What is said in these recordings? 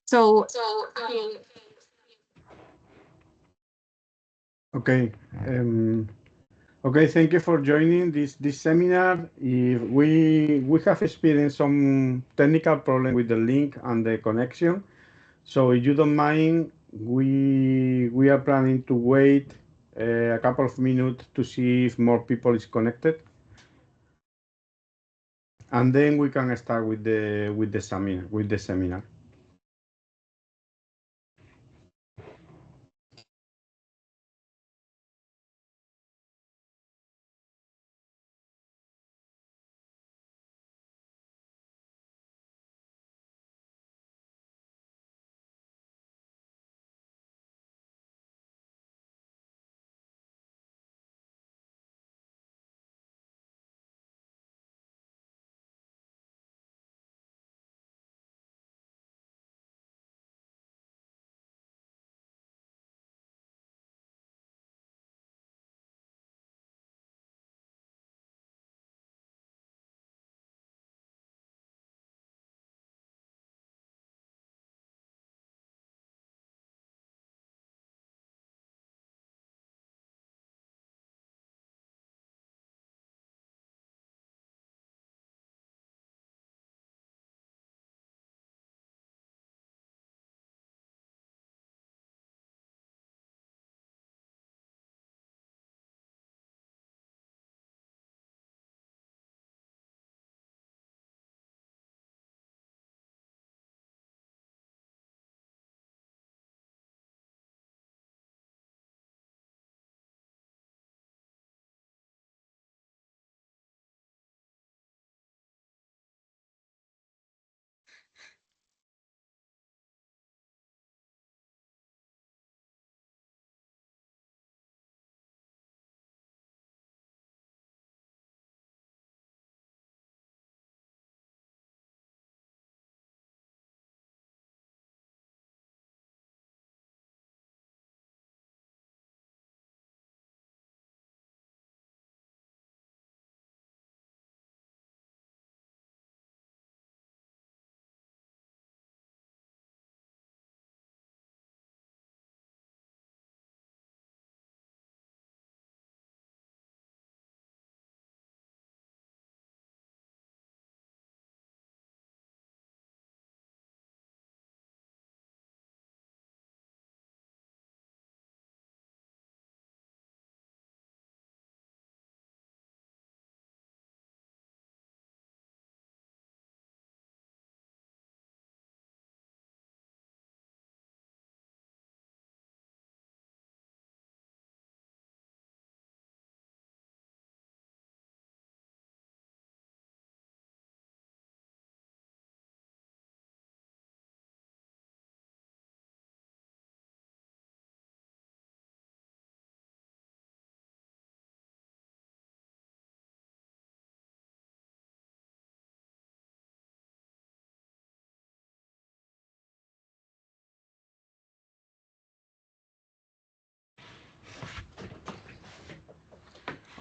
So Okay. Okay, thank you for joining this seminar. If we have experienced some technical problem with the link and the connection, so if you don't mind, we are planning to wait a couple of minutes to see if more people is connected, and then we can start with the seminar.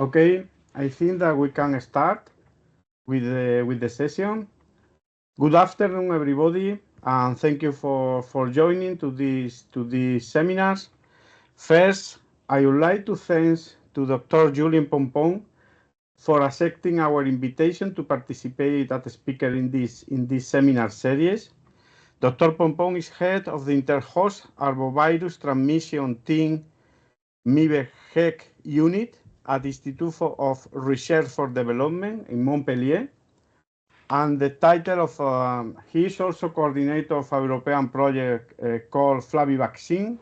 Okay, I think that we can start with the session. Good afternoon, everybody, and thank you for joining to these seminars. First, I would like to thank to Dr. Julien Pompon for accepting our invitation to participate as a speaker in this seminar series. Dr. Pompon is head of the Interhost Arbovirus Transmission Team MIVEC unit at the Institute of Research for Development in Montpellier. And the title of, he is also coordinator of a European project called Flavivaccine.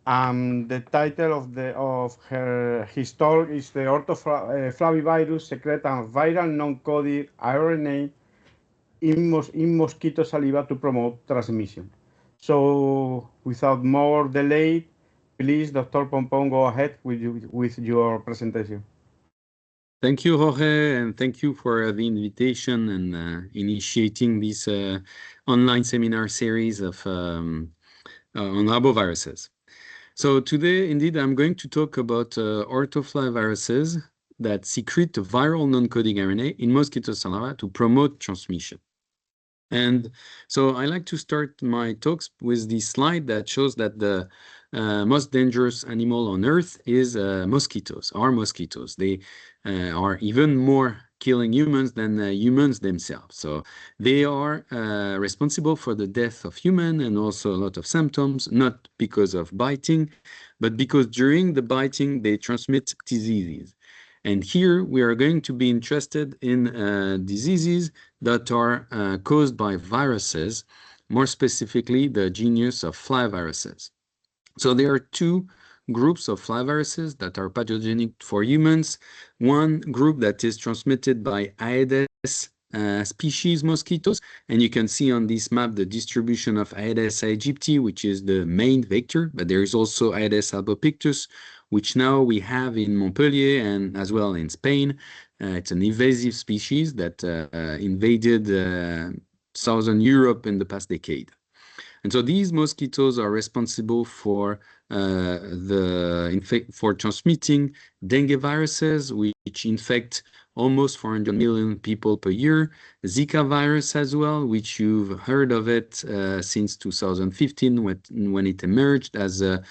And the title his talk is the Orthoflavivirus secrete and viral non-coded RNA in mosquito saliva to promote transmission. So without more delay, please, Dr. Pompon, go ahead with your presentation. Thank you, Jorge, and thank you for the invitation and initiating this online seminar series of on arboviruses. So today, indeed, I'm going to talk about orthoflaviruses that secrete a viral non-coding RNA in mosquito saliva to promote transmission. And so I like to start my talks with this slide that shows that the most dangerous animal on Earth is mosquitoes, are mosquitoes. They are even more killing humans than humans themselves. So they are responsible for the death of humans and also a lot of symptoms, not because of biting, but because during the biting they transmit diseases. And here we are going to be interested in diseases that are caused by viruses, more specifically the genus of Flaviviruses. So there are two groups of Flaviviruses that are pathogenic for humans. One group that is transmitted by Aedes species mosquitoes, and you can see on this map the distribution of Aedes aegypti, which is the main vector, but there is also Aedes albopictus, which now we have in Montpellier and as well in Spain. It's an invasive species that invaded southern Europe in the past decade. And so these mosquitoes are responsible for transmitting dengue viruses, which infect almost 400 million people per year. Zika virus as well, which you've heard of it since 2015 when it emerged as an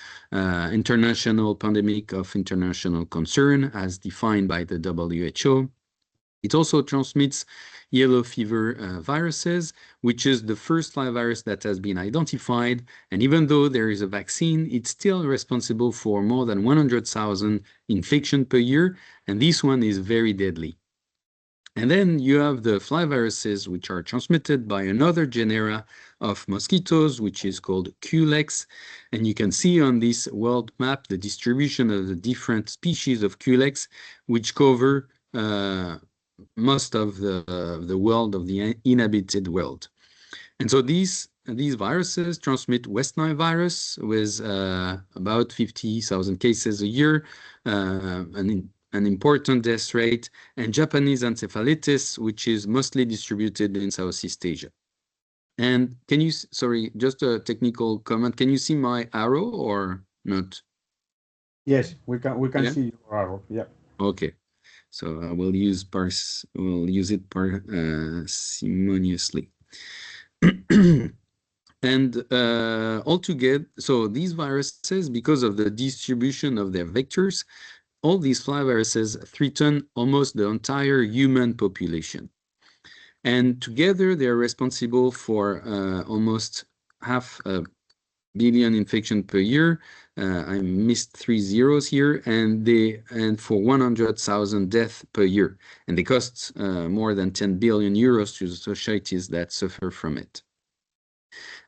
international pandemic of international concern as defined by the WHO. It also transmits yellow fever viruses, which is the first flavivirus that has been identified. And even though there is a vaccine, it's still responsible for more than 100,000 infections per year. And this one is very deadly. And then you have the flaviviruses, which are transmitted by another genera of mosquitoes, which is called Culex. And you can see on this world map the distribution of the different species of Culex, which cover most of the world, of the inhabited world. And so these viruses transmit West Nile virus with about 50,000 cases a year, an important death rate, and Japanese encephalitis, which is mostly distributed in Southeast Asia. And can you, sorry, just a technical comment, can you see my arrow or not? Yes, we can see your arrow. Yeah. Okay. So I will use it parsimoniously. And altogether, so these viruses, because of the distribution of their vectors, all these flaviviruses threaten almost the entire human population. And together, they're responsible for almost 500 million infections per year. I missed 3 zeros here, and for 100,000 deaths per year. And they cost more than 10 billion euros to the societies that suffer from it.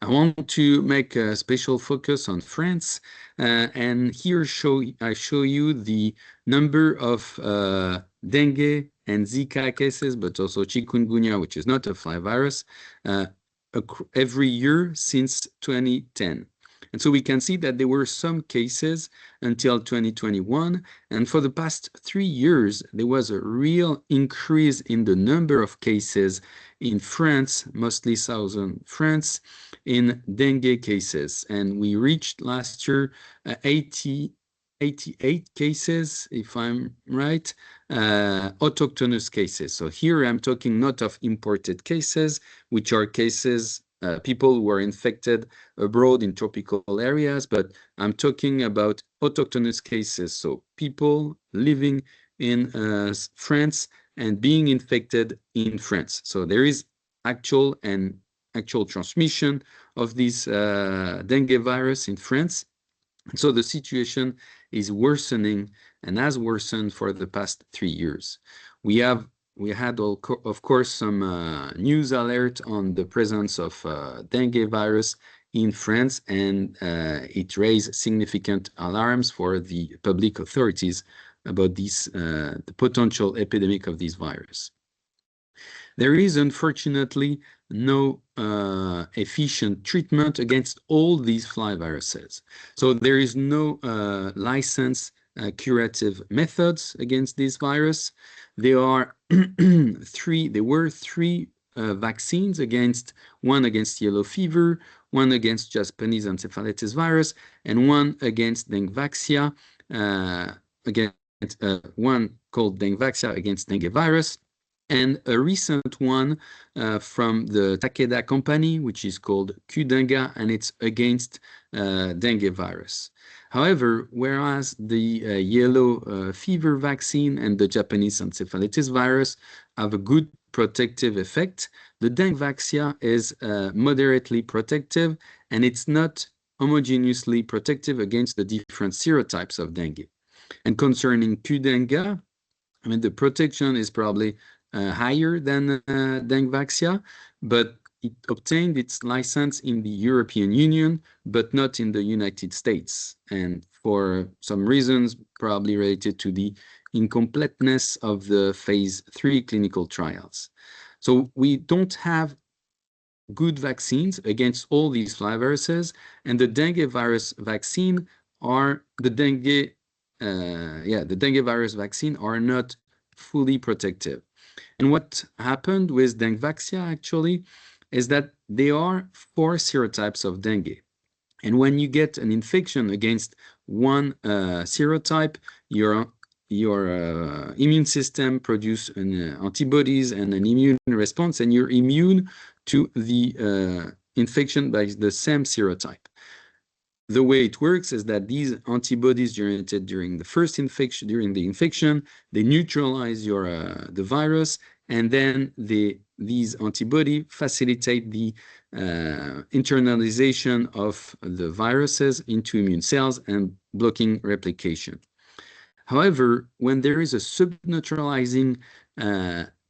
I want to make a special focus on France, and here I show you the number of dengue and Zika cases, but also chikungunya, which is not a flavivirus, every year since 2010. And so we can see that there were some cases until 2021. And for the past 3 years, there was a real increase in the number of cases in France, mostly southern France, in dengue cases. And we reached last year 88 cases, if I'm right, autochthonous cases. So here I'm talking not of imported cases, which are cases people who are infected abroad in tropical areas, but I'm talking about autochthonous cases, so people living in France and being infected in France. So there is actual transmission of this dengue virus in France. And so the situation is worsening and has worsened for the past 3 years. We had, of course, some news alert on the presence of dengue virus in France, and it raised significant alarms for the public authorities about the potential epidemic of this virus. There is, unfortunately, no efficient treatment against all these flaviviruses. So there is no licensed curative methods against this virus. There were three vaccines one against yellow fever, one against Japanese encephalitis virus, and one against Dengvaxia, one called Dengvaxia against dengue virus. and a recent one from the Takeda company, which is called Qdenga, and it's against dengue virus. However, whereas the yellow fever vaccine and the Japanese encephalitis virus have a good protective effect, the dengue vaccine is moderately protective, and it's not homogeneously protective against the different serotypes of dengue. And concerning Qdenga, I mean, the protection is probably higher than dengue vaccine, but it obtained its license in the European Union, but not in the United States. And for some reasons, probably related to the incompleteness of the phase 3 clinical trials. So we don't have good vaccines against all these flaviviruses, and the dengue virus vaccine are the dengue virus vaccine are not fully protective. And what happened with dengue vaccine actually is that there are 4 serotypes of dengue. And when you get an infection against one serotype, your immune system produces antibodies and an immune response, and you're immune to the infection by the same serotype. The way it works is that these antibodies generated during the first infection, they neutralize the virus, and then these antibodies facilitate the internalization of the viruses into immune cells and blocking replication. However, when there is a subneutralizing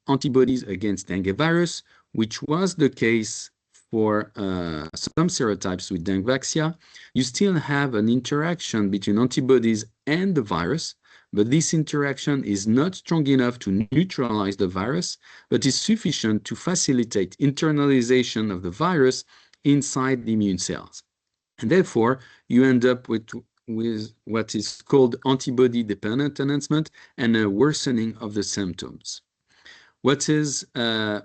antibodies against dengue virus, which was the case for some serotypes with dengue vaccine, you still have an interaction between antibodies and the virus, but this interaction is not strong enough to neutralize the virus, but is sufficient to facilitate internalization of the virus inside the immune cells. And therefore, you end up with what is called antibody-dependent enhancement and a worsening of the symptoms. What is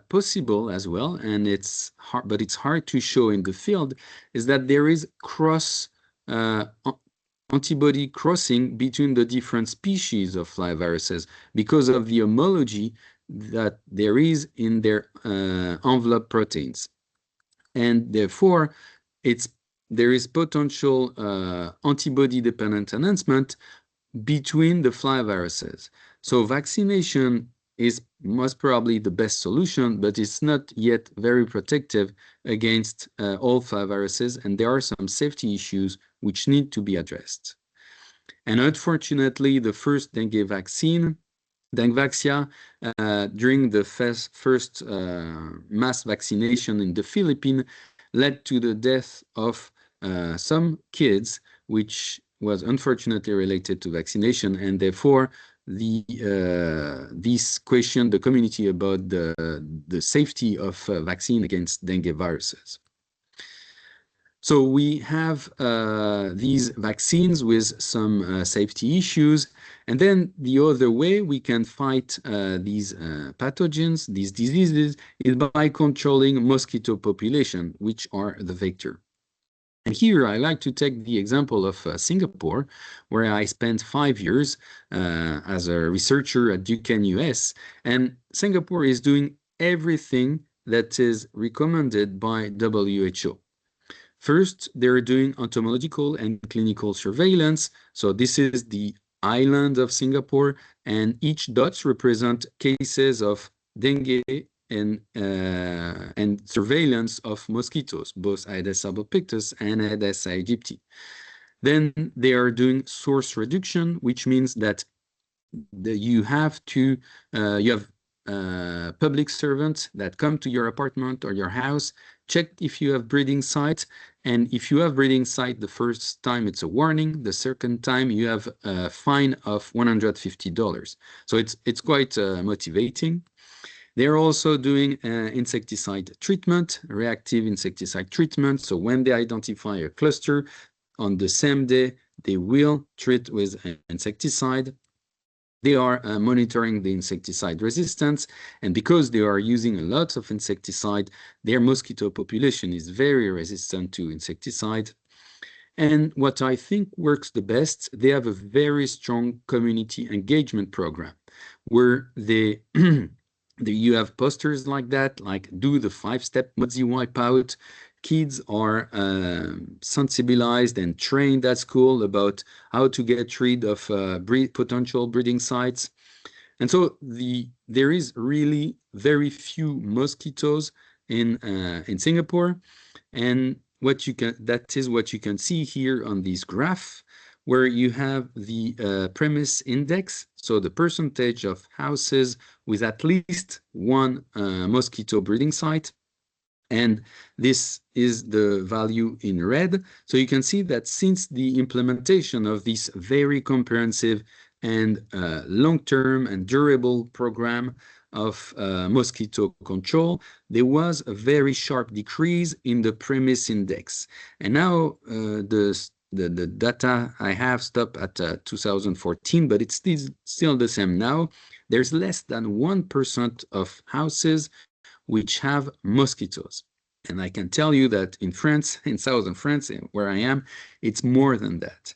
possible as well, and it's hard to show in the field, is that there is antibody crossing between the different species of flaviviruses because of the homology that there is in their envelope proteins. And therefore, there is potential antibody-dependent enhancement between the flaviviruses. So vaccination is most probably the best solution, but it's not yet very protective against all flaviviruses, and there are some safety issues which need to be addressed. And unfortunately, the first dengue vaccine, during the first mass vaccination in the Philippines, led to the death of some kids, which was unfortunately related to vaccination, and therefore this questioned the community about the safety of vaccine against dengue viruses. So we have these vaccines with some safety issues, and then the other way we can fight these pathogens, these diseases, is by controlling mosquito population, which are the vector. And here I like to take the example of Singapore, where I spent 5 years as a researcher at Duquesne, US, and Singapore is doing everything that is recommended by WHO. First, they're doing entomological and clinical surveillance. So this is the island of Singapore, and each dots represent cases of dengue and surveillance of mosquitoes, both Aedes albopictus and Aedes aegypti. Then they are doing source reduction, which means that you have public servants that come to your apartment or your house, check if you have breeding sites, and if you have breeding site the first time, it's a warning. The second time, you have a fine of $150. So it's quite motivating. They're also doing insecticide treatment, reactive insecticide treatment. So when they identify a cluster, on the same day, they will treat with an insecticide. They are monitoring the insecticide resistance, and because they are using a lot of insecticide, their mosquito population is very resistant to insecticide. And what I think works the best, they have a very strong community engagement program where they You have posters like that, like do the 5-step Mozzie wipeout. Kids are sensibilized and trained at school about how to get rid of potential breeding sites. And so there is really very few mosquitoes in Singapore, and that is what you can see here on this graph, where you have the premise index, so the percentage of houses with at least one mosquito breeding site. And this is the value in red. So you can see that since the implementation of this very comprehensive and long-term and durable program of mosquito control, there was a very sharp decrease in the premise index. And now the data I have stopped at 2014, but it's still the same now. There's less than 1% of houses which have mosquitoes. And I can tell you that in France, in southern France, where I am, it's more than that.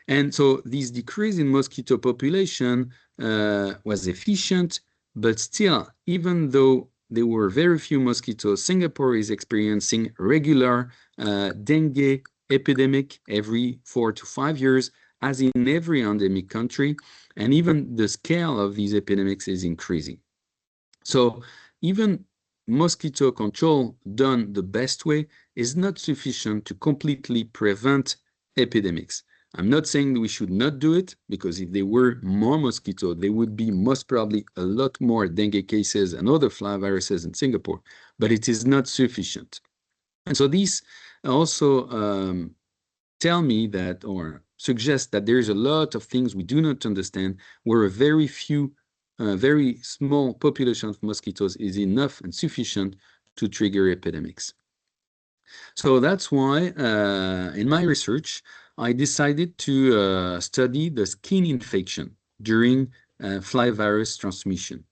And so this decrease in mosquito population was efficient, but still, even though there were very few mosquitoes, Singapore is experiencing regular dengue epidemic every 4 to 5 years, as in every endemic country, and even the scale of these epidemics is increasing. So even mosquito control done the best way is not sufficient to completely prevent epidemics. I'm not saying that we should not do it, because if there were more mosquitoes, there would be most probably a lot more dengue cases and other flaviviruses in Singapore, but it is not sufficient. And so these also tell me that, or suggest that there's a lot of things we do not understand, where a very small population of mosquitoes is enough and sufficient to trigger epidemics. So that's why in my research, I decided to study the skin infection during flavivirus transmission.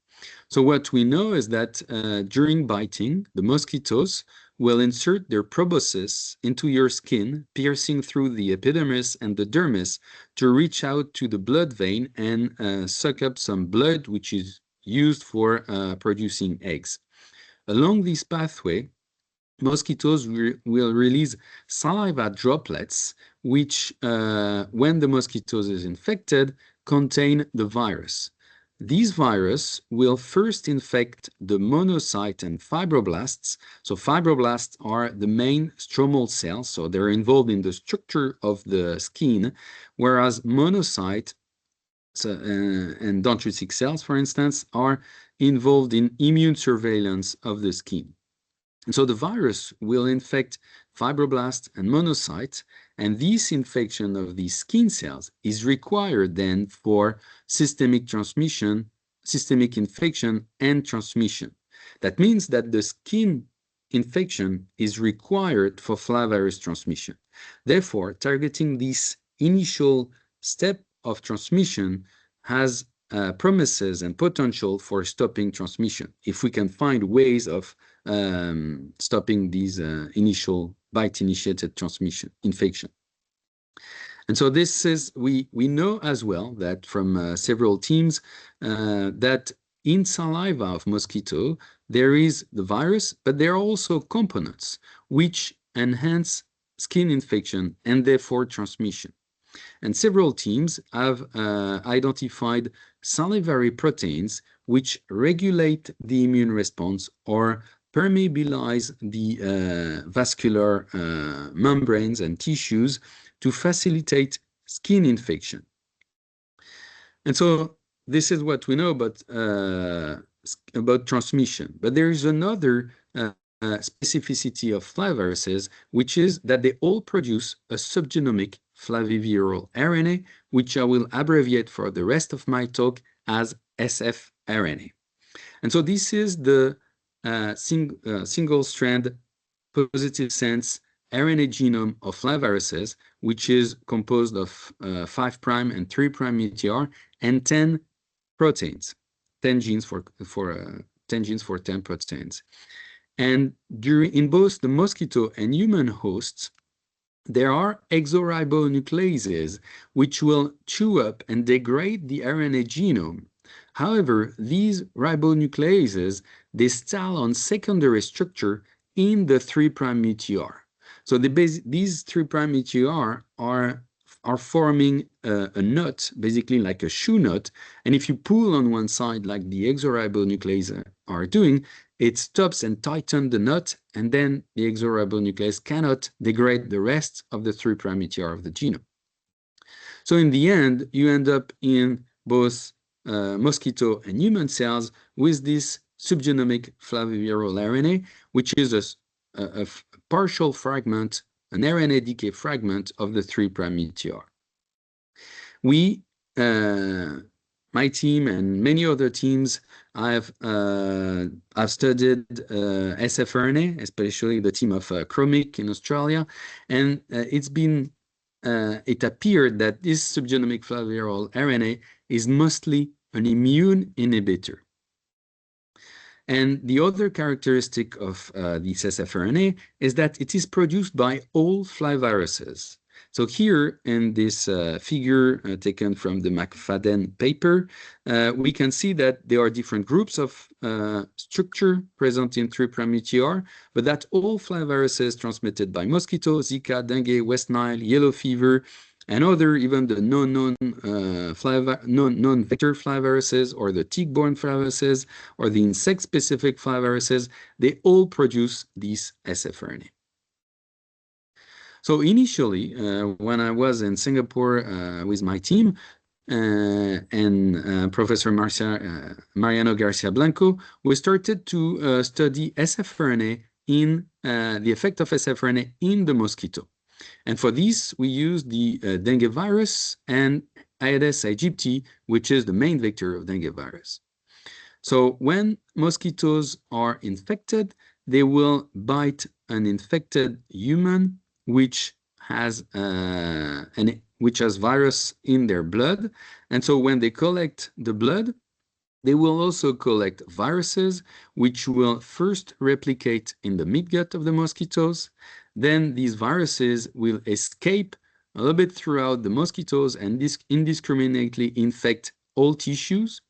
So what we know is that during biting, the mosquitoes will insert their proboscis into your skin, piercing through the epidermis and the dermis to reach out to the blood vein and suck up some blood, which is used for producing eggs. Along this pathway, mosquitoes will release saliva droplets, which, when the mosquito is infected, contain the virus. These virus will first infect the monocyte and fibroblasts. So fibroblasts are the main stromal cells, so they're involved in the structure of the skin, whereas monocyte and dendritic cells, for instance, are involved in immune surveillance of the skin. And so the virus will infect fibroblasts and monocytes, and this infection of these skin cells is required then for systemic transmission, systemic infection and transmission. That means that the skin infection is required for flavivirus transmission. Therefore, targeting this initial step of transmission has promises and potential for stopping transmission, if we can find ways of stopping these initial bite-initiated transmission, infection. And so this is, we know as well that from several teams that in saliva of mosquito, there is the virus, but there are also components which enhance skin infection and therefore transmission. And several teams have identified salivary proteins which regulate the immune response or permeabilize the vascular membranes and tissues to facilitate skin infection. And so this is what we know about transmission. But there is another specificity of flaviviruses, which is that they all produce a subgenomic flaviviral RNA, which I will abbreviate for the rest of my talk as sfRNA. And so this is the single-strand positive sense RNA genome of flaviviruses, which is composed of 5' and 3' UTR and 10 proteins, 10 genes for 10 proteins. And in both the mosquito and human hosts, there are exoribonucleases which will chew up and degrade the RNA genome However, these ribonucleases, they stall on secondary structure in the 3' UTR. So these 3' UTR are forming a knot, basically like a shoe knot. And if you pull on one side, like the exoribonucleases are doing, it stops and tightens the knot, and then the exoribonuclease cannot degrade the rest of the 3' UTR of the genome. So in the end, you end up in both mosquito and human cells with this subgenomic flaviviral RNA, which is a partial fragment, an RNA decay fragment of the 3' UTR. We, my team and many other teams, I've studied sfRNA, especially the team of Chromic in Australia, and it appeared that this subgenomic flaviviral RNA is mostly an immune inhibitor. And the other characteristic of this sfRNA is that it is produced by all flaviviruses. So here in this figure taken from the McFadden paper, we can see that there are different groups of structure present in 3' UTR, but that all flaviviruses transmitted by mosquito, Zika, dengue, West Nile, yellow fever, and other, even the non-vector flaviviruses or the tick-borne flaviviruses or the insect-specific flaviviruses, they all produce this sfRNA. So initially, when I was in Singapore with my team and Professor Mariano Garcia Blanco, we started to study sfRNA in the effect of sfRNA in the mosquito. And for this, we used the dengue virus and Aedes aegypti, which is the main vector of dengue virus. So when mosquitoes are infected, they will bite an infected human which has virus in their blood. And so when they collect the blood, they will also collect viruses which will first replicate in the midgut of the mosquitoes. Then these viruses will escape a little bit throughout the mosquitoes and indiscriminately infect all tissues,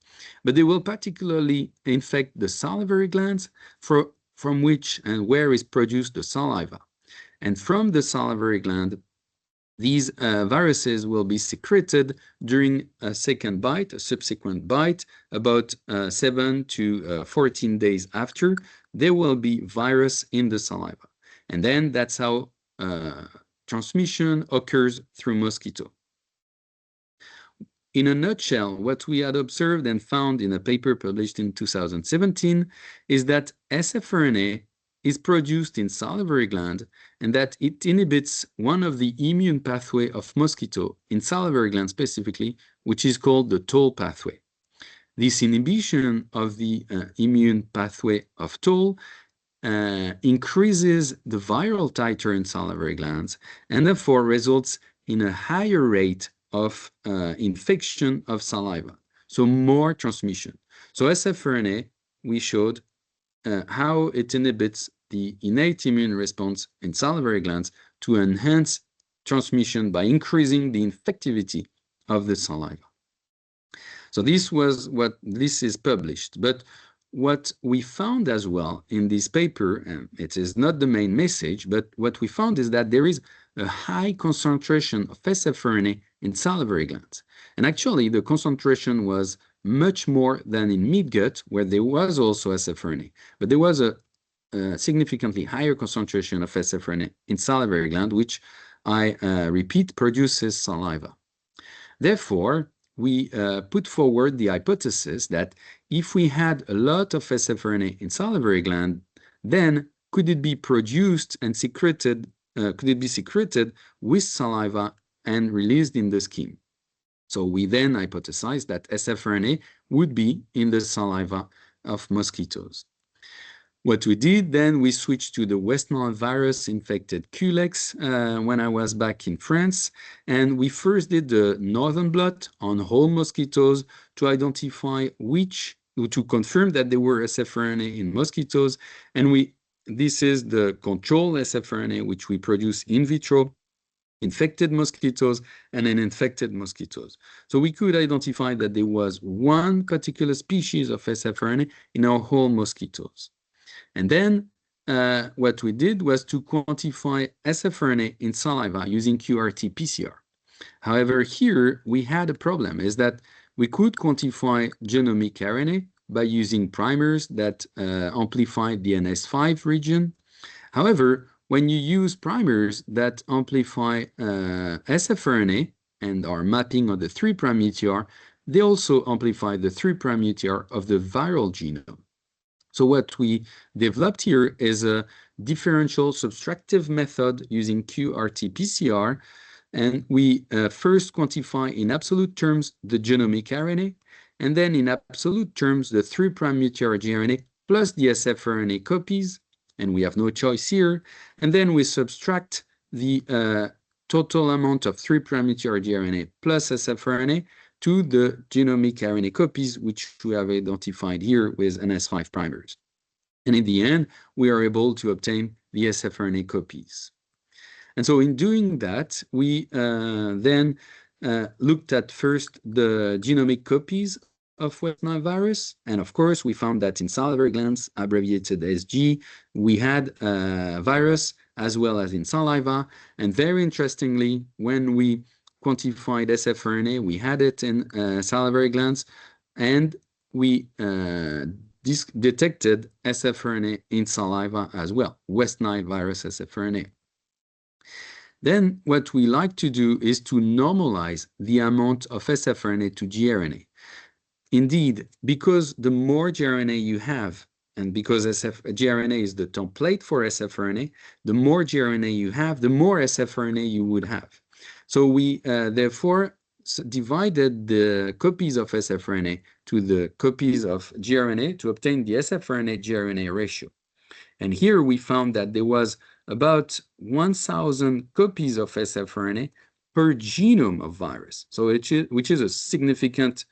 but they will particularly infect the salivary glands from which and where is produced the saliva. And from the salivary gland, these viruses will be secreted during a second bite, a subsequent bite, about 7 to 14 days after. There will be virus in the saliva. And then that's how transmission occurs through mosquito. In a nutshell, what we had observed and found in a paper published in 2017 is that sfRNA is produced in salivary gland and that it inhibits one of the immune pathway of mosquito in salivary gland specifically, which is called the toll pathway. This inhibition of the immune pathway of toll increases the viral titer in salivary glands and therefore results in a higher rate of infection of saliva, so more transmission. So sfRNA, we showed how it inhibits the innate immune response in salivary glands to enhance transmission by increasing the infectivity of the saliva. So this is published, but what we found as well in this paper, and it is not the main message, but what we found is that there is a high concentration of sfRNA in salivary glands. And actually, the concentration was much more than in midgut, where there was also sfRNA, but there was a significantly higher concentration of sfRNA in salivary gland, which I repeat, produces saliva. Therefore, we put forward the hypothesis that if we had a lot of sfRNA in salivary gland, then could it be produced and secreted, could it be secreted with saliva and released in the skin? So we then hypothesized that sfRNA would be in the saliva of mosquitoes. What we did then, we switched to the West Nile virus infected culex when I was back in France, and we first did the northern blot on whole mosquitoes to identify to confirm that there were sfRNA in mosquitoes, and this is the control sfRNA which we produce in vitro infected mosquitoes and uninfected mosquitoes. So we could identify that there was one particular species of sfRNA in our whole mosquitoes. And then what we did was to quantify sfRNA in saliva using QRT-PCR. However, here we had a problem, is that we could quantify genomic RNA by using primers that amplify the NS5 region. However, when you use primers that amplify sfRNA and are mapping on the 3' UTR, they also amplify the 3' UTR of the viral genome. So what we developed here is a differential subtractive method using QRT-PCR, and we first quantify in absolute terms the genomic RNA, and then in absolute terms the 3' UTR gRNA plus the sfRNA copies, and we have no choice here, and then we subtract the total amount of 3' UTR gRNA plus sfRNA to the genomic RNA copies, which we have identified here with NS5 primers. And in the end, we are able to obtain the sfRNA copies. And so in doing that, we then looked at first the genomic copies of West Nile virus. And of course, we found that in salivary glands, abbreviated SG, we had virus as well as in saliva. And very interestingly, when we quantified sfRNA, we had it in salivary glands, and we detected sfRNA in saliva as well, West Nile virus sfRNA. Then what we like to do is to normalize the amount of sfRNA to gRNA. Indeed, because the more gRNA you have, and because gRNA is the template for sfRNA, the more gRNA you have, the more sfRNA you would have. So we therefore divided the copies of sfRNA to the copies of gRNA to obtain the sfRNA-gRNA ratio. And here we found that there was about 1,000 copies of sfRNA per genome of virus, so which is a significant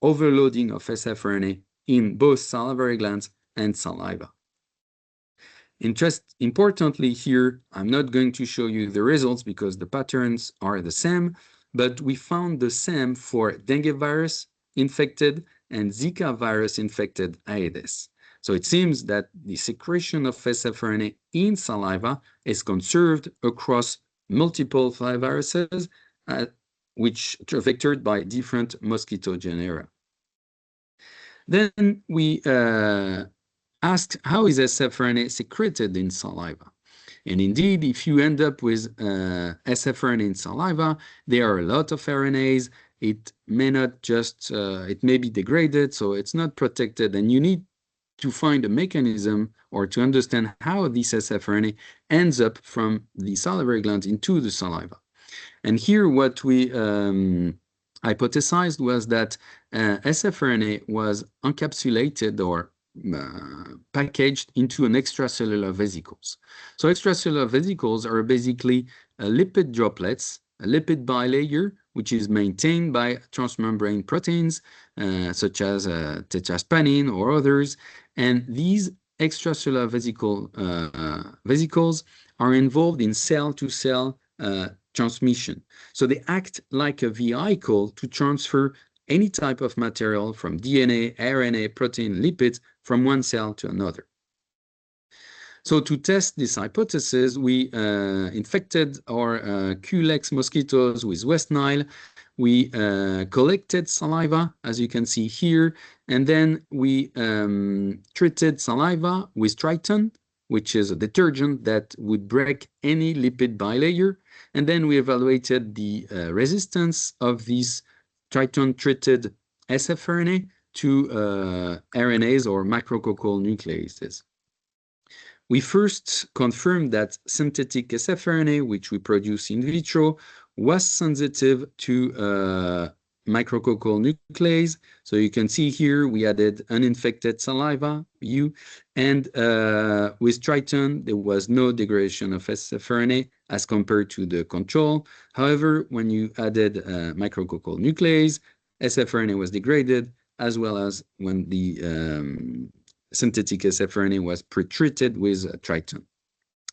overloading of sfRNA in both salivary glands and saliva. Importantly here, I'm not going to show you the results because the patterns are the same, but we found the same for dengue virus infected and Zika virus infected Aedes. So it seems that the secretion of sfRNA in saliva is conserved across multiple flaviviruses, which are vectored by different mosquito genera. Then we asked, how is sfRNA secreted in saliva? And indeed, if you end up with sfRNA in saliva, there are a lot of RNAs. It may not just, it may be degraded, so it's not protected, and you need to find a mechanism or to understand how this sfRNA ends up from the salivary glands into the saliva. And here what we hypothesized was that sfRNA was encapsulated or packaged into an extracellular vesicles. So extracellular vesicles are basically lipid droplets, a lipid bilayer, which is maintained by transmembrane proteins, such as tetraspanin or others. And these extracellular vesicles are involved in cell-to-cell transmission. So they act like a vehicle to transfer any type of material from DNA, RNA, protein, lipids from one cell to another. So to test this hypothesis, we infected our Culex mosquitoes with West Nile. We collected saliva, as you can see here, and then we treated saliva with Triton, which is a detergent that would break any lipid bilayer. And then we evaluated the resistance of these Triton-treated sfRNA to RNAs or macrococcal nucleases. We first confirmed that synthetic sfRNA, which we produce in vitro, was sensitive to micrococcal nuclease. So you can see here we added uninfected saliva, and with Triton, there was no degradation of sfRNA as compared to the control. However, when you added micrococcal nuclease, sfRNA was degraded, as well as when the synthetic sfRNA was pre-treated with Triton.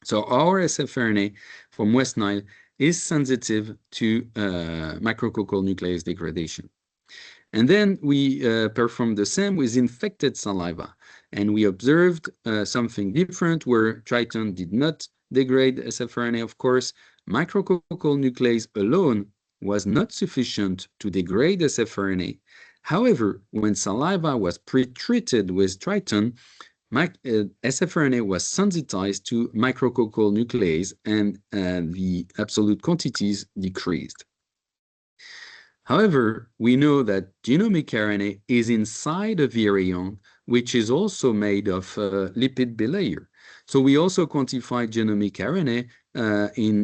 So our sfRNA from West Nile is sensitive to micrococcal nuclease degradation. And then we performed the same with infected saliva. And we observed something different where Triton did not degrade sfRNA. Of course, micrococcal nuclease alone was not sufficient to degrade sfRNA. However, when saliva was pre-treated with Triton, sfRNA was sensitized to micrococcal nuclease and the absolute quantities decreased. However, we know that genomic RNA is inside a virion, which is also made of lipid bilayer. So we also quantified genomic RNA in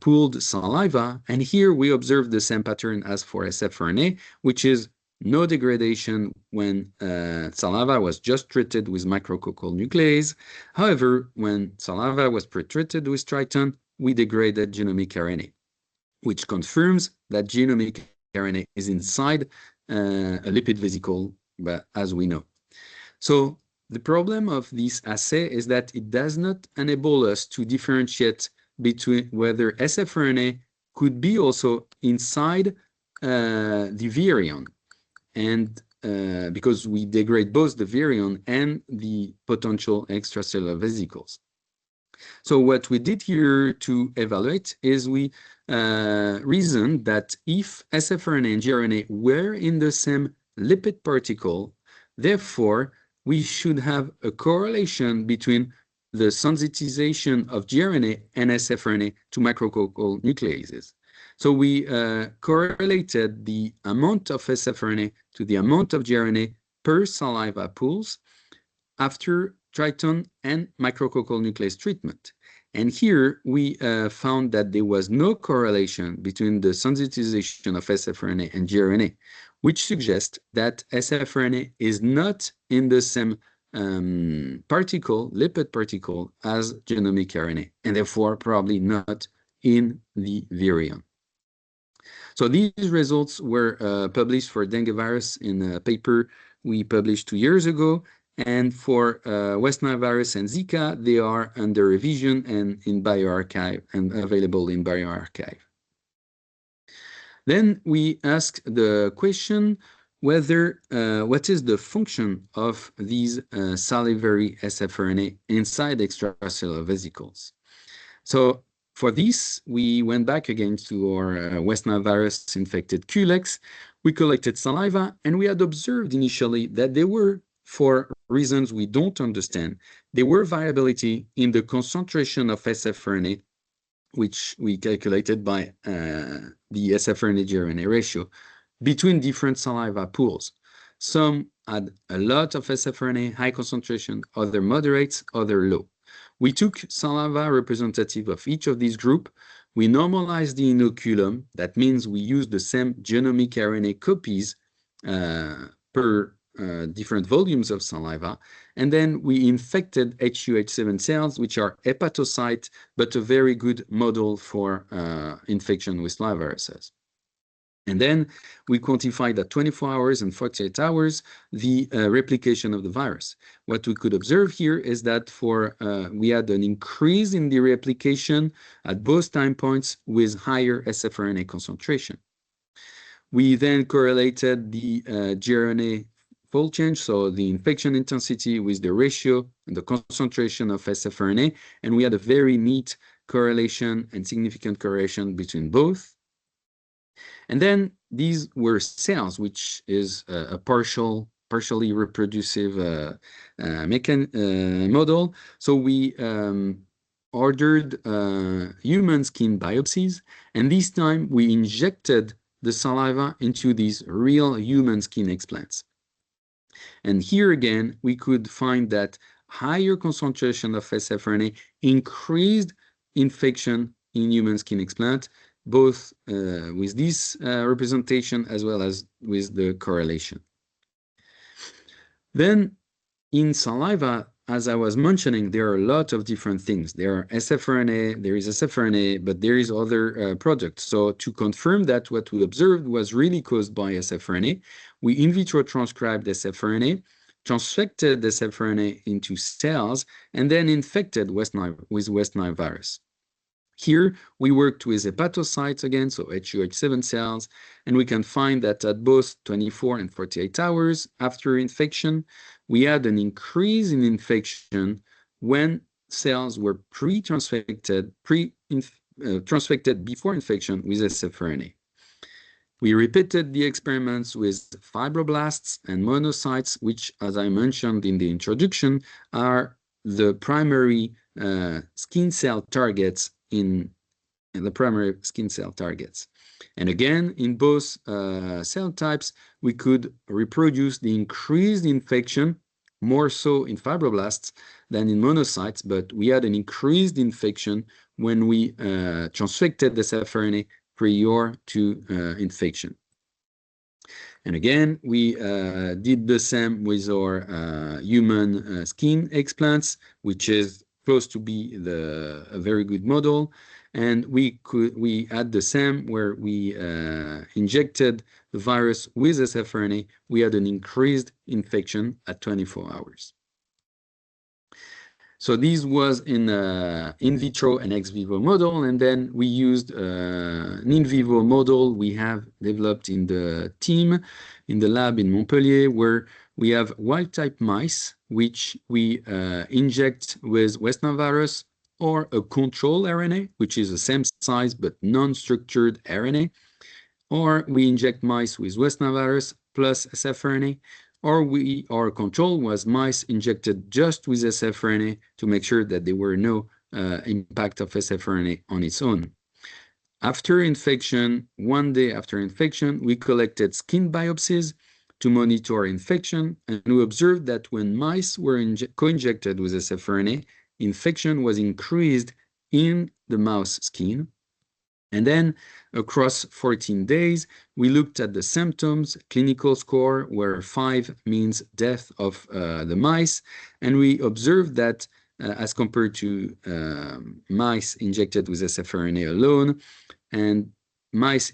pooled saliva, and here we observe the same pattern as for sfRNA, which is no degradation when saliva was just treated with micrococcal nuclease. However, when saliva was pre-treated with Triton, we degraded genomic RNA, which confirms that genomic RNA is inside a lipid vesicle, but as we know. So the problem of this assay is that it does not enable us to differentiate between whether sfRNA could be also inside the virion, and because we degrade both the virion and the potential extracellular vesicles. So what we did here to evaluate is we reasoned that if sfRNA and gRNA were in the same lipid particle, therefore we should have a correlation between the sensitization of gRNA and sfRNA to micrococcal nucleases. So we correlated the amount of sfRNA to the amount of gRNA per saliva pools after Triton and micrococcal nuclease treatment. And here we found that there was no correlation between the sensitization of sfRNA and gRNA, which suggests that sfRNA is not in the same particle, lipid particle, as genomic RNA, and therefore probably not in the virion. So these results were published for dengue virus in a paper we published 2 years ago, and for West Nile virus and Zika, they are under revision and in bioRxiv and available in bioRxiv. Then we asked the question whether what is the function of these salivary sfRNA inside extracellular vesicles. So for this, we went back again to our West Nile virus infected culex. We collected saliva, and we had observed initially that there were, for reasons we don't understand, there were variability in the concentration of sfRNA, which we calculated by the sfRNA-gRNA ratio, between different saliva pools. Some had a lot of sfRNA, high concentration, other moderates, other low. We took saliva representative of each of these groups. We normalized the inoculum. That means we used the same genomic RNA copies per different volumes of saliva, and then we infected HUH7 cells, which are hepatocyte, but a very good model for infection with flaviviruses. And then we quantified at 24 hours and 48 hours the replication of the virus. What we could observe here is that for we had an increase in the replication at both time points with higher sfRNA concentration. We then correlated the gRNA fold change, so the infection intensity, with the ratio and the concentration of sfRNA, and we had a very neat correlation and significant correlation between both. And then these were cells, which is a partially reproducive model. So we ordered human skin biopsies, and this time we injected the saliva into these real human skin explants. And here again, we could find that higher concentration of sfRNA increased infection in human skin explant, both with this representation as well as with the correlation. Then in saliva, as I was mentioning, there are a lot of different things. There are sfRNA, there is sfRNA, but there is other products. So to confirm that what we observed was really caused by sfRNA, we in vitro transcribed sfRNA, transfected the sfRNA into cells, and then infected with West Nile virus. Here, we worked with hepatocytes again, so HUH7 cells, and we can find that at both 24 and 48 hours after infection, we had an increase in infection when cells were transfected before infection with sfRNA. We repeated the experiments with fibroblasts and monocytes, which, as I mentioned in the introduction, are the primary skin cell targets in the primary skin cell targets. And again, in both cell types, we could reproduce the increased infection, more so in fibroblasts than in monocytes, but we had an increased infection when we transfected the sfRNA prior to infection. And again, we did the same with our human skin explants, which is close to be a very good model. And we had the same where we injected the virus with sfRNA. We had an increased infection at 24 hours. So this was in vitro and ex vivo model, and then we used an in vivo model we have developed in the team, in the lab in Montpellier, where we have wild-type mice, which we inject with West Nile virus or a control RNA, which is the same size but non-structured RNA, or we inject mice with West Nile virus plus sfRNA, or our control was mice injected just with sfRNA to make sure that there were no impact of sfRNA on its own. After infection, 1 day after infection, we collected skin biopsies to monitor infection, and we observed that when mice were co-injected with sfRNA, infection was increased in the mouse skin. And then across 14 days, we looked at the symptoms, clinical score, where 5 means death of the mice. And we observed that as compared to mice injected with sfRNA alone, and mice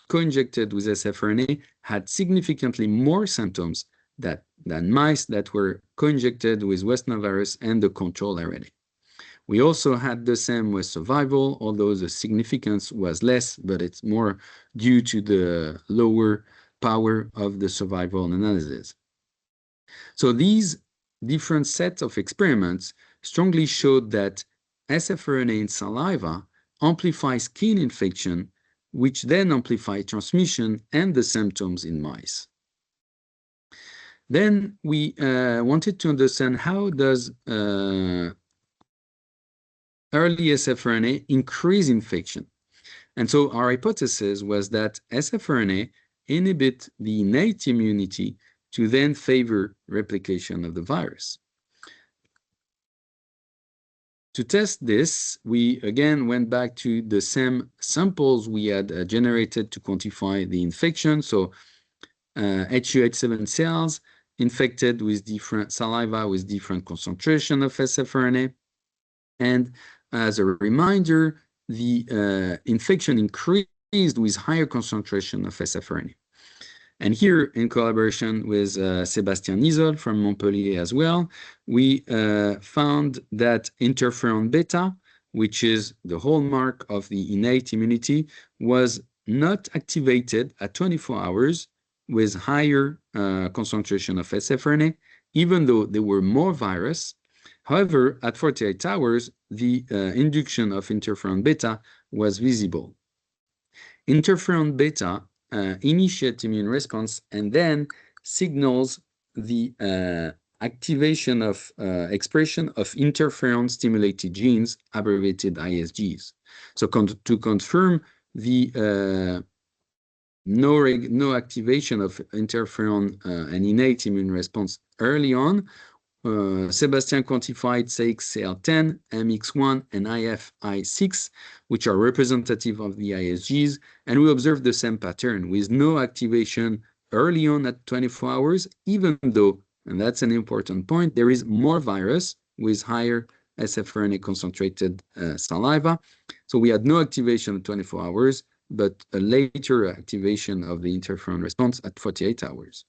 co-injected with sfRNA had significantly more symptoms than mice that were co-injected with West Nile virus and the control RNA. We also had the same with survival, although the significance was less, but it's more due to the lower power of the survival analysis. So these different sets of experiments strongly showed that sfRNA in saliva amplifies skin infection, which then amplify transmission and the symptoms in mice. Then we wanted to understand how does early sfRNA increase infection. And so our hypothesis was that sfRNA inhibit the innate immunity to then favor replication of the virus. To test this, we again went back to the same samples we had generated to quantify the infection. So HUH7 cells infected with different saliva with different concentration of sfRNA. And as a reminder, the infection increased with higher concentration of sfRNA. And here, in collaboration with Sébastien Nisol from Montpellier as well, we found that interferon beta, which is the hallmark of the innate immunity, was not activated at 24 hours with higher concentration of sfRNA, even though there were more virus. However, at 48 hours, the induction of interferon beta was visible. Interferon beta initiates immune response and then signals the activation of expression of interferon-stimulated genes, abbreviated ISGs. So to confirm the no activation of interferon and innate immune response early on, Sébastien quantified CXCL10, MX1, and IFI6, which are representative of the ISGs, and we observed the same pattern with no activation early on at 24 hours, even though, and that's an important point, there is more virus with higher sfRNA concentrated saliva. So we had no activation at 24 hours, but a later activation of the interferon response at 48 hours.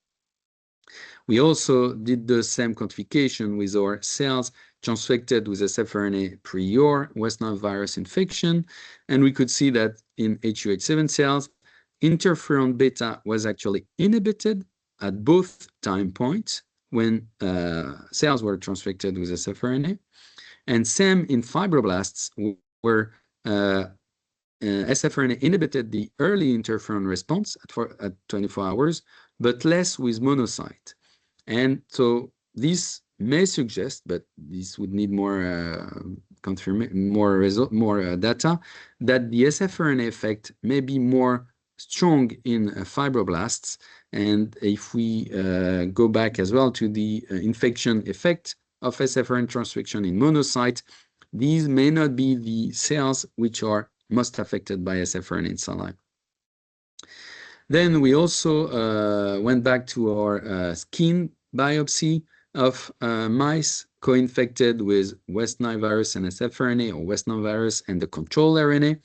We also did the same quantification with our cells transfected with sfRNA prior West Nile virus infection, and we could see that in HUH7 cells, interferon beta was actually inhibited at both time points when cells were transfected with sfRNA, and same in fibroblasts where sfRNA inhibited the early interferon response at 24 hours, but less with monocyte. And so this may suggest, but this would need more more data, that the sfRNA effect may be more strong in fibroblasts. And if we go back as well to the infection effect of sfRNA transfection in monocyte, these may not be the cells which are most affected by sfRNA in saliva. Then we also went back to our skin biopsy of mice co-infected with West Nile virus and sfRNA, or West Nile virus and the control RNA.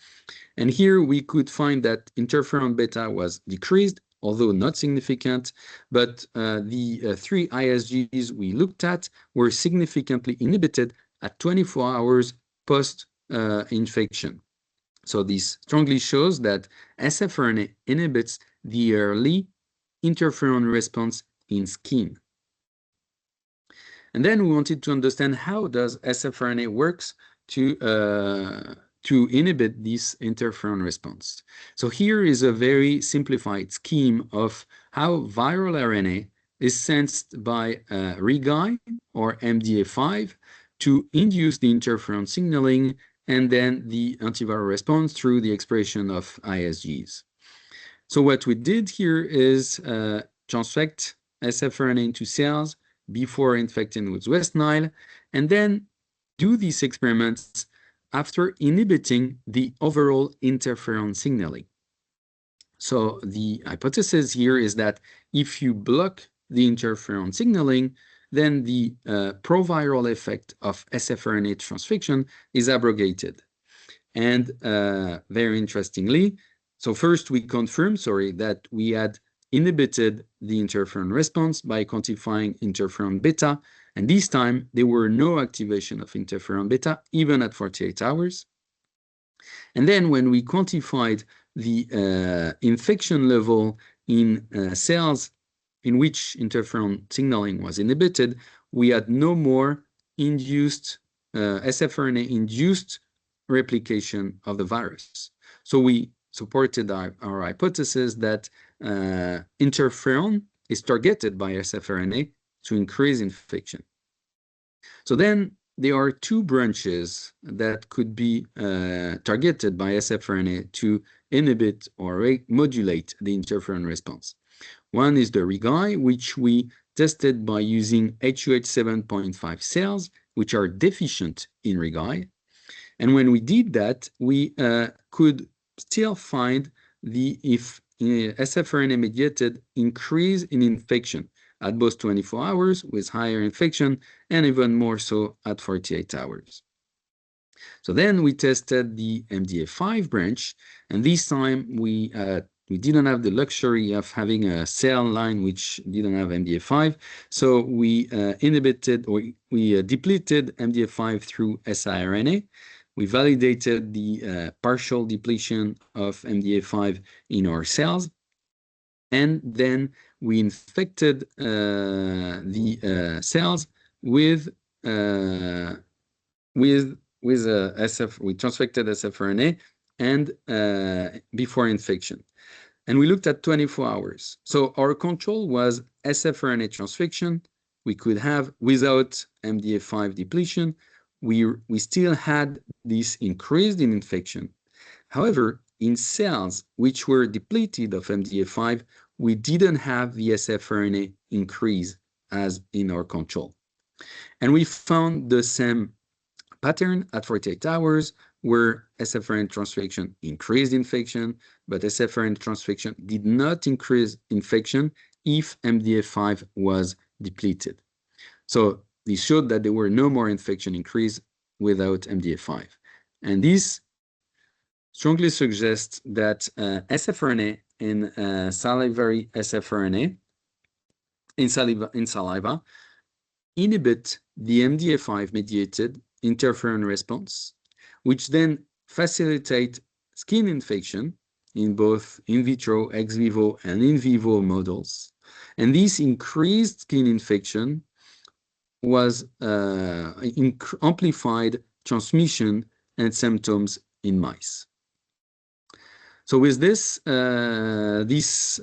And here we could find that interferon beta was decreased, although not significant, but the 3 ISGs we looked at were significantly inhibited at 24 hours post-infection. So this strongly shows that sfRNA inhibits the early interferon response in skin. And then we wanted to understand how does sfRNA works to inhibit this interferon response. So here is a very simplified scheme of how viral RNA is sensed by RIGI or MDA5 to induce the interferon signaling and then the antiviral response through the expression of ISGs. So what we did here is transfect sfRNA into cells before infecting with West Nile, and then do these experiments after inhibiting the overall interferon signaling. So the hypothesis here is that if you block the interferon signaling, then the proviral effect of sfRNA transfection is abrogated. And very interestingly, so first we confirmed, that we had inhibited the interferon response by quantifying interferon beta, and this time there were no activation of interferon beta, even at 48 hours. And then when we quantified the infection level in cells in which interferon signaling was inhibited, we had no more induced sfRNA-induced replication of the virus. So we supported our hypothesis that interferon is targeted by sfRNA to increase infection. So then there are two branches that could be targeted by sfRNA to inhibit or modulate the interferon response. One is the RIGI, which we tested by using HUH7.5 cells, which are deficient in RIGI. And when we did that, we could still find the sfRNA-mediated increase in infection at both 24 hours with higher infection and even more so at 48 hours. So then we tested the MDA5 branch, and this time we didn't have the luxury of having a cell line which didn't have MDA5, so we inhibited or we depleted MDA5 through siRNA. We validated the partial depletion of MDA5 in our cells, and then we infected the cells with we transfected sfRNA and before infection. And we looked at 24 hours. So our control was sfRNA transfection. We could have without MDA5 depletion. We still had this increase in infection. However, in cells which were depleted of MDA5, we didn't have the sfRNA increase as in our control. And we found the same pattern at 48 hours where sfRNA transfection increased infection, but sfRNA transfection did not increase infection if MDA5 was depleted. So this showed that there were no more infection increase without MDA5. And this strongly suggests that sfRNA and salivary sfRNA in saliva inhibit the MDA5-mediated interferon response, which then facilitate skin infection in both in vitro, ex vivo, and in vivo models. And this increased skin infection was amplified transmission and symptoms in mice. So with this, these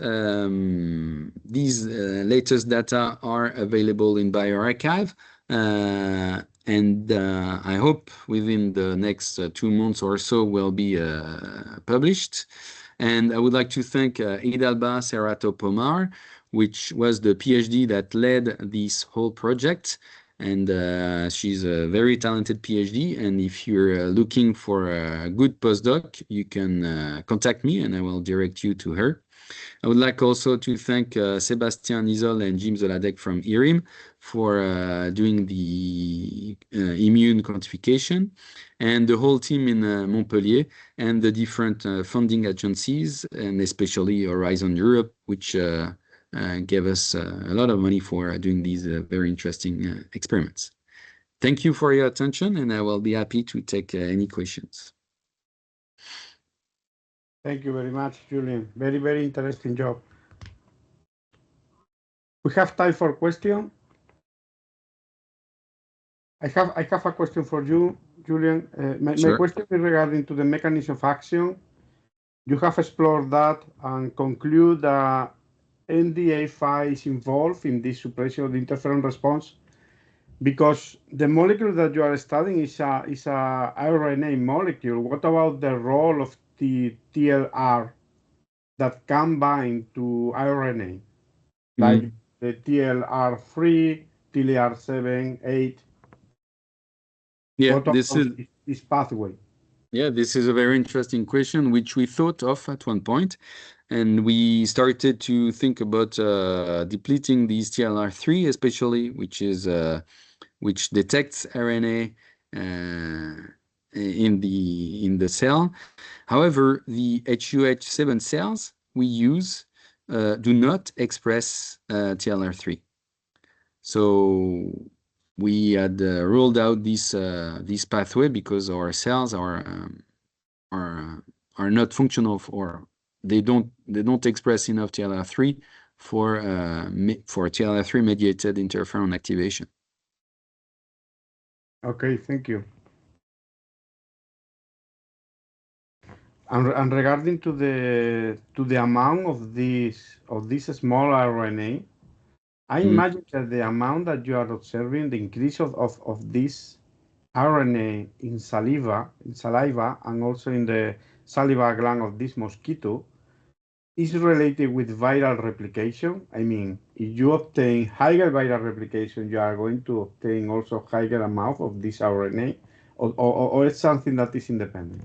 latest data are available in bioRxiv, and I hope within the next 2 months or so will be published. And I would like to thank Hidalba Serrato Pomar, which was the PhD that led this whole project. And she's a very talented PhD. And if you're looking for a good postdoc, you can contact me and I will direct you to her. I would like also to thank Sébastien Isol and Jim Zoladek from IRIM for doing the immune quantification, and the whole team in Montpellier and the different funding agencies, and especially Horizon Europe, which gave us a lot of money for doing these very interesting experiments. Thank you for your attention, and I will be happy to take any questions. Thank you very much, Julien. Very, very interesting job. We have time for question. I have a question for you, Julien. My question is regarding to the mechanism of action. You have explored that and conclude that NDA5 is involved in this suppression of the interferon response, because the molecule that you are studying is a RNA molecule. What about the role of the TLR that can bind to RNA, like the TLR3, TLR7, 8? Yeah, what this is this pathway. Yeah, this is a very interesting question, which we thought of at one point, and we started to think about depleting these TLR3, especially, which detects RNA in the cell. However, the HUH7 cells we use do not express TLR3. So we had ruled out this pathway because our cells are not functional, or they don't express enough TLR3 for TLR3 mediated interferon activation. Okay, thank you. And regarding to the amount of this small RNA, I imagine that the amount that you are observing, the increase of this RNA in saliva, and also in the saliva gland of this mosquito, is related with viral replication. I mean, if you obtain higher viral replication, you are going to obtain also higher amount of this RNA, or it's something that is independent.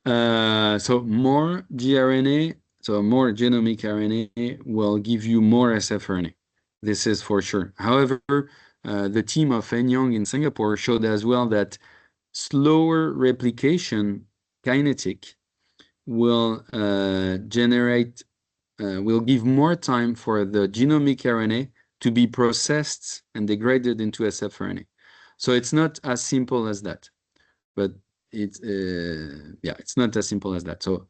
So more gRNA, so more genomic RNA will give you more sfRNA. This is for sure. However, the team of Enyong in Singapore showed as well that slower replication kinetic will will give more time for the genomic RNA to be processed and degraded into sfRNA. So it's not as simple as that, but it's not as simple as that. So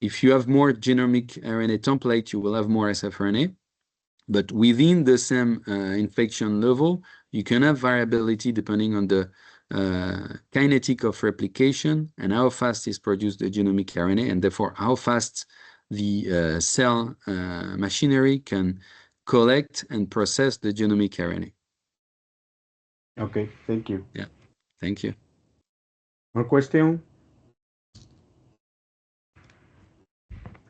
if you have more genomic RNA template, you will have more sfRNA, but within the same infection level, you can have variability depending on the kinetic of replication and how fast is produced the genomic RNA, and therefore how fast the cell machinery can collect and process the genomic RNA. Okay, thank you. Yeah, thank you. More question?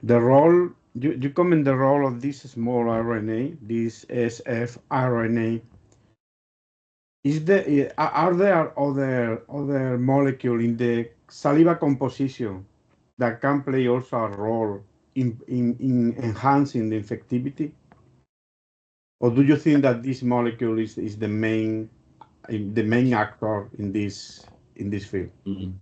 The role, you comment the role of this small RNA, this sfRNA. Are there other molecule in the saliva composition that can play also a role in enhancing the infectivity? Or do you think that this molecule is the main actor in this field? Mm-hmm.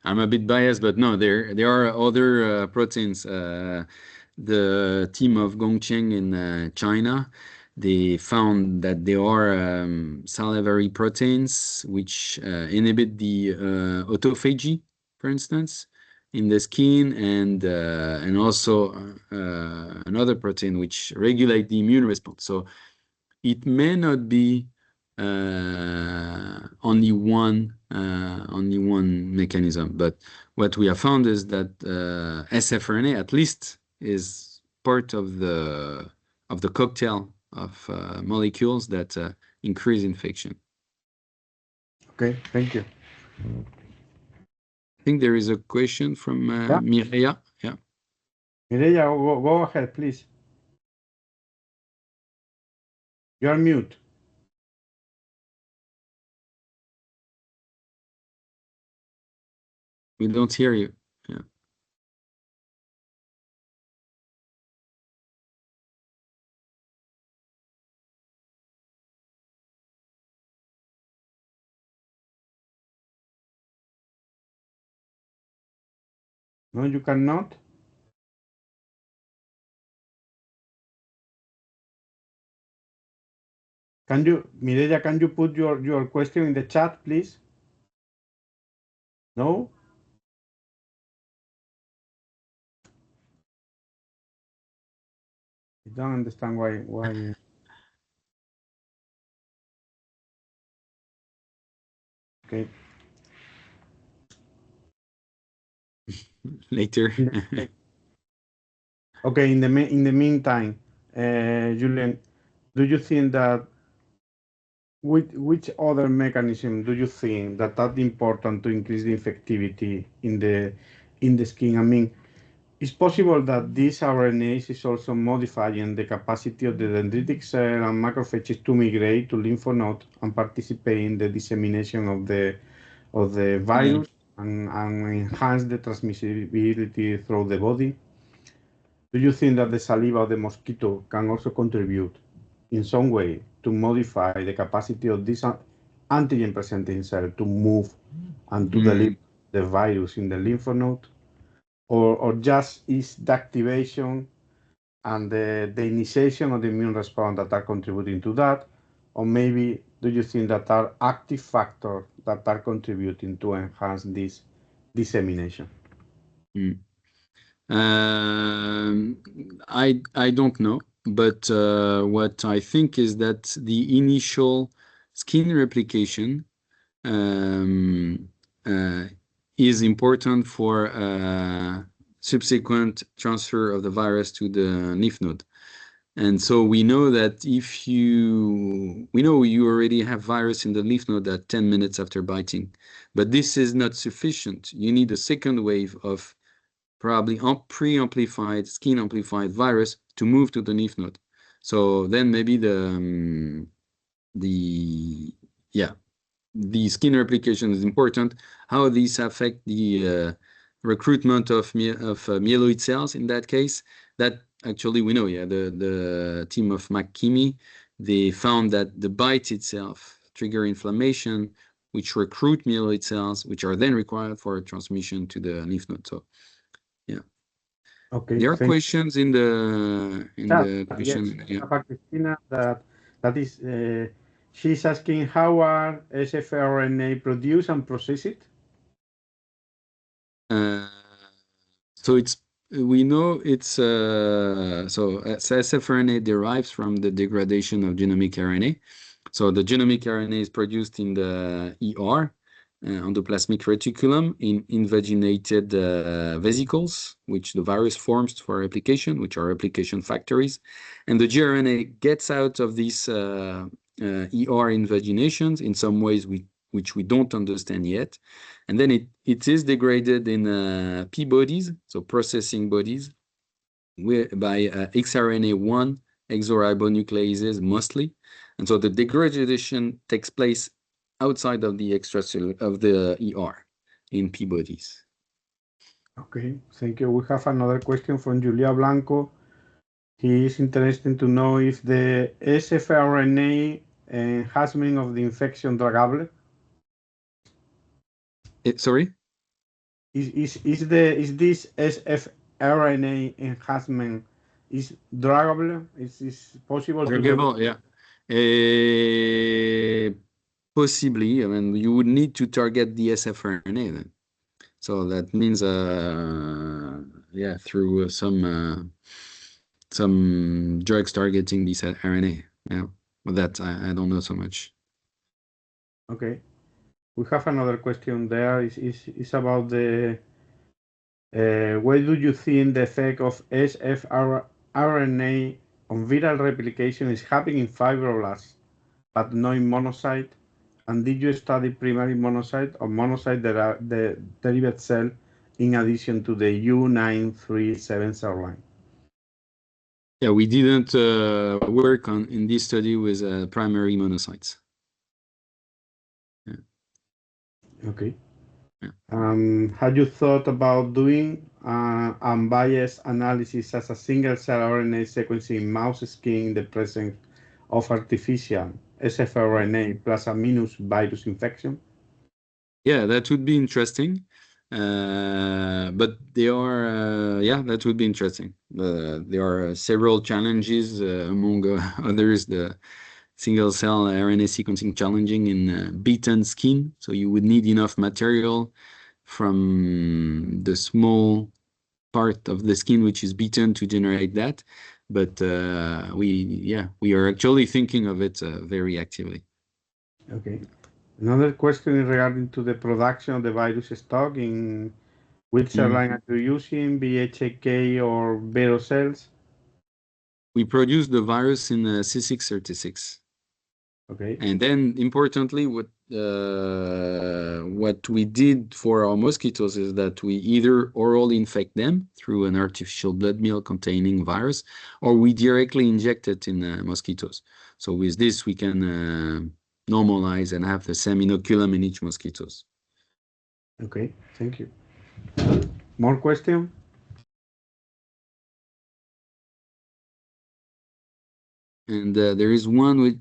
I'm a bit biased, but no, there are other proteins. The team of Gongcheng in China they found that there are salivary proteins which inhibit the autophagy, for instance, in the skin, and also another protein which regulate the immune response. So it may not be only one mechanism, but what we have found is that sfRNA at least is part of the cocktail of molecules that increase infection. Okay, thank you. I think there is a question from Mireia. Yeah. Mireia, go ahead, please. You are mute. We don't hear you. Yeah. No, you cannot. Can you, Mireia, can you put your question in the chat, please? No? I don't understand why. Okay. Later. Okay, in the meantime, Julien, do you think that which other mechanism do you think that's important to increase the infectivity in the skin? I mean, it's possible that this RNA is also modifying the capacity of the dendritic cell and macrophages to migrate to lymph node and participate in the dissemination of the virus and enhance the transmissibility through the body. Do you think that the saliva of the mosquito can also contribute in some way to modify the capacity of this antigen-presenting cell to move and to deliver the virus in the lymph node? Or just is the activation and the initiation of the immune response that are contributing to that? Or maybe do you think that are active factors that are contributing to enhance this dissemination? I don't know, but what I think is that the initial skin replication is important for subsequent transfer of the virus to the lymph node. And so we know that we know you already have virus in the lymph node at 10 minutes after biting, but this is not sufficient. You need a second wave of probably pre-amplified, skin-amplified virus to move to the lymph node. So then maybe the skin replication is important. How these affect the recruitment of myeloid cells in that case, that actually we know, the team of McKimmey, they found that the bite itself trigger inflammation, which recruit myeloid cells, which are then required for transmission to the lymph node. So, yeah. Okay. There are questions in the question. Yes, Christina, that is, she's asking how are sfRNA produced and processed? So we know it's so sfRNA derives from the degradation of genomic RNA. So the genomic RNA is produced in the ER, endoplasmic reticulum, in invaginated vesicles, which the virus forms for replication, which are replication factories. And the gRNA gets out of these ER invaginations in some ways which we don't understand yet. And then it is degraded in P bodies, so processing bodies, by xRNA1 exoribonucleases mostly. And so the degradation takes place outside of the extracellular of the ER in P bodies. Okay, thank you. We have another question from Julia Blanco. He is interested to know if the sfRNA enhancement of the infection drugable. Sorry? Is this sfRNA enhancement is druggable? Is possible to do? Druggable, yeah. Possibly. I mean, you would need to target the sfRNA then. So that means, yeah, through some drugs targeting this RNA. Yeah, but that I don't know so much. Okay. We have another question there. Is about the why do you think the effect of sfRNA on viral replication is happening in fibroblasts, but not in monocyte? And did you study primary monocyte or monocyte that are the derived cell in addition to the U937 cell line? Yeah, we didn't work in this study with primary monocytes. Yeah. Okay. Yeah. Have you thought about doing unbiased analysis as a single cell RNA sequencing in mouse skin in the presence of artificial sfRNA plus a minus virus infection? Yeah, that would be interesting. But they are, yeah, that would be interesting. There are several challenges, among others, the single cell RNA sequencing challenging in beaten skin. So you would need enough material from the small part of the skin which is beaten to generate that. But we are actually thinking of it very actively. Okay. Another question is regarding to the production of the virus stock in which cell line are you using, VHK or Vero cells? We produce the virus in C636. Okay. And then importantly, what we did for our mosquitoes is that we either orally infect them through an artificial blood meal containing virus, or we directly inject it in mosquitoes. So with this, we can normalize and have the same inoculum in each mosquitoes. Okay, thank you. More question? And there is one with,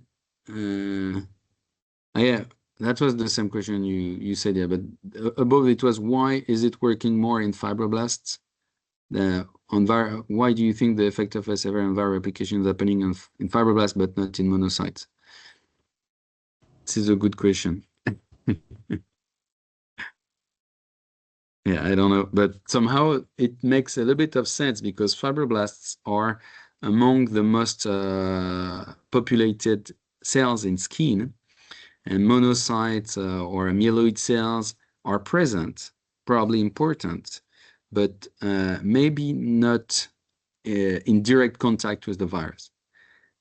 yeah, that was the same question you said, yeah, but above it was, why is it working more in fibroblasts? Why do you think the effect of sfRNA on viral replication is happening in fibroblasts but not in monocytes? This is a good question. Yeah, I don't know, but somehow it makes a little bit of sense because fibroblasts are among the most populated cells in skin, and monocytes or myeloid cells are present, probably important, but maybe not in direct contact with the virus.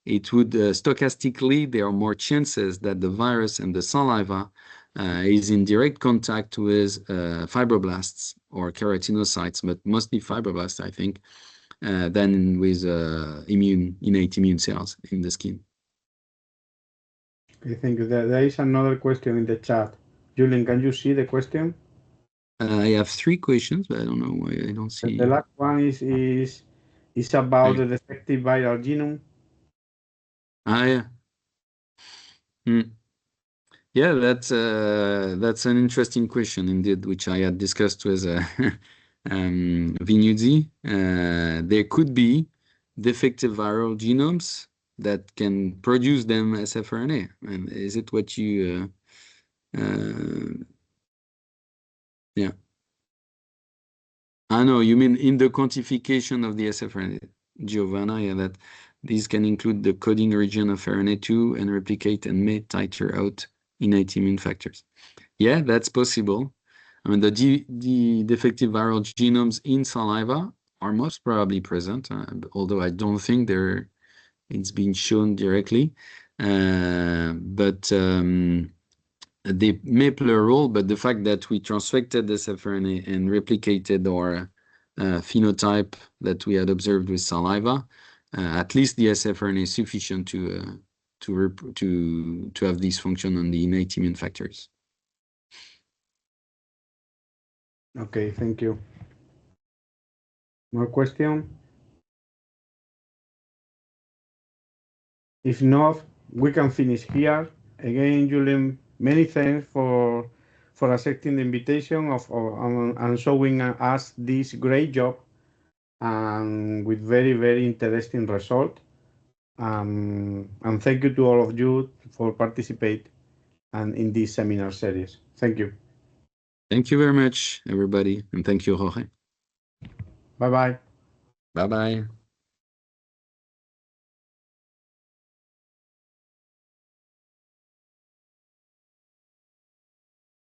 It would stochastically, there are more chances that the virus and the saliva is in direct contact with fibroblasts or keratinocytes, but mostly fibroblasts, I think, than with innate immune cells in the skin. Okay, thank you. There is another question in the chat. Julien, can you see the question? I have 3 questions, but I don't know why I don't see. The last one is about the defective viral genome. Yeah. Yeah, that's an interesting question indeed, which I had discussed with Vinuzzi. There could be defective viral genomes that can produce them as sfRNA. And is it what you? Yeah. I know you mean in the quantification of the sfRNA, Giovanna. Yeah, that these can include the coding region of RNA2 and replicate and may titer out innate immune factors. Yeah, that's possible. I mean, the defective viral genomes in saliva are most probably present, although I don't think it's been shown directly. But they may play a role, but the fact that we transfected the sfRNA and replicated our phenotype that we had observed with saliva, at least the sfRNA is sufficient to have this function on the innate immune factors. Okay, thank you. More question? If not, we can finish here. Again, Julien, many thanks for accepting the invitation and showing us this great job. and with very, very interesting result. And thank you to all of you for participate and in this seminar series. Thank you. Thank you very much, everybody, and thank you, Jorge. Bye-bye. Bye-bye.